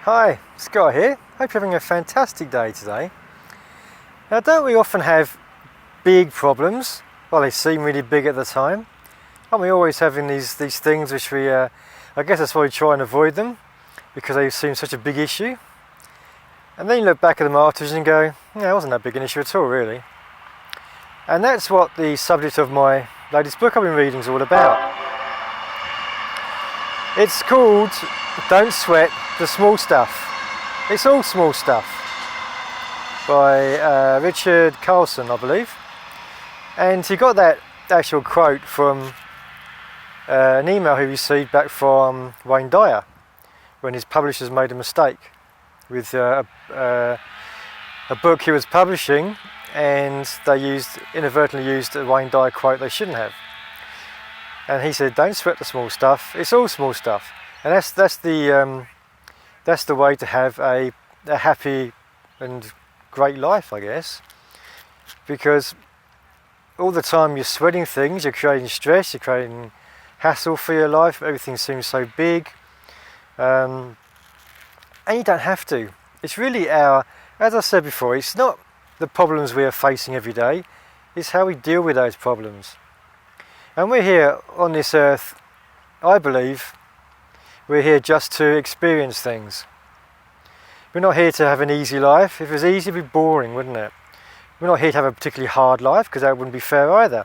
Hi, Scott here. Hope you're having a fantastic day today. Now, don't we often have big problems? Well, they seem really big at the time. Aren't we always having these things which we, I guess that's why we try and avoid them, because they seem such a big issue. And then you look back at them afterwards and go, yeah, it wasn't that big an issue at all, really. And that's what the subject of my latest book I've been reading is all about. It's called Don't Sweat the Small Stuff. It's all small stuff, by Richard Carlson, I believe. And he got that actual quote from an email he received back from Wayne Dyer when his publishers made a mistake with a book he was publishing, and they inadvertently used a Wayne Dyer quote they shouldn't have. And he said, "Don't sweat the small stuff. It's all small stuff." And that's the way to have a happy and great life, I guess. Because all the time you're sweating things, you're creating stress, you're creating hassle for your life. Everything seems so big, and you don't have to. It's really as I said before, it's not the problems we are facing every day, it's how we deal with those problems. And we're here on this earth, I believe, we're here just to experience things. We're not here to have an easy life. If it was easy, it'd be boring, wouldn't it? We're not here to have a particularly hard life, because that wouldn't be fair either.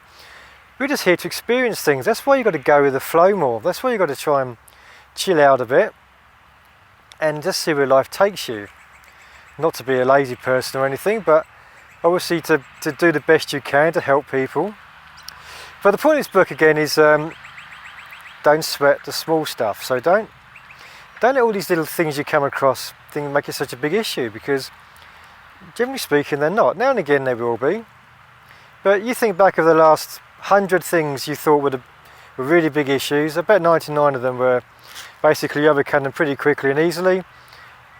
We're just here to experience things. That's why you've got to go with the flow more. That's why you've got to try and chill out a bit and just see where life takes you. Not to be a lazy person or anything, but obviously to do the best you can to help people. But the point of this book again is don't sweat the small stuff. So don't let all these little things you come across make it such a big issue, because generally speaking they're not. Now and again they will be. But you think back of the last 100 things you thought were really big issues, I bet 99 of them were basically you overcome them pretty quickly and easily.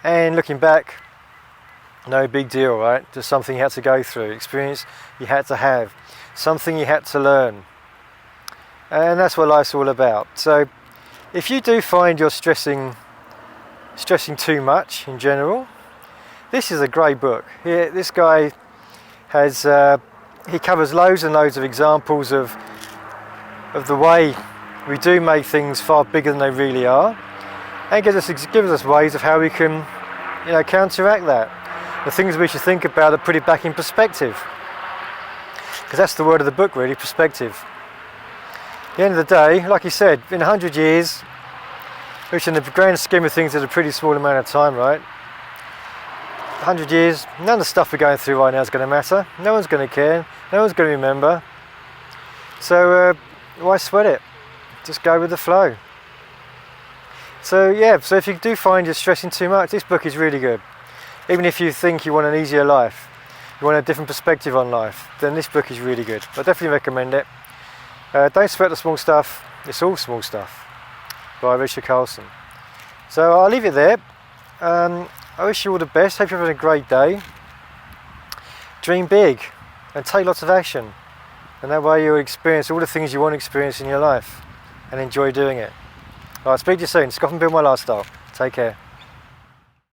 And looking back, no big deal, right? Just something you had to go through, experience you had to have, something you had to learn. And that's what life's all about. So if you do find you're stressing too much in general, this is a great book. Here, this guy has he covers loads and loads of examples of the way we do make things far bigger than they really are, and gives us ways of how we can, counteract that. The things we should think about are put it back in perspective, because that's the word of the book, really, perspective. At the end of the day, like he said, in 100 years, which in the grand scheme of things is a pretty small amount of time, right? 100 years, none of the stuff we're going through right now is going to matter. No one's going to care. No one's going to remember. So why sweat it? Just go with the flow. So yeah, so if you do find you're stressing too much, this book is really good. Even if you think you want an easier life, you want a different perspective on life, then this book is really good. I definitely recommend it. Don't Sweat the Small Stuff. It's all small stuff, by Richard Carlson. So I'll leave it there. I wish you all the best. Hope you're having a great day. Dream big and take lots of action, and that way you'll experience all the things you want to experience in your life and enjoy doing it. Alright, speak to you soon. Scott from Build My Lifestyle. Take care.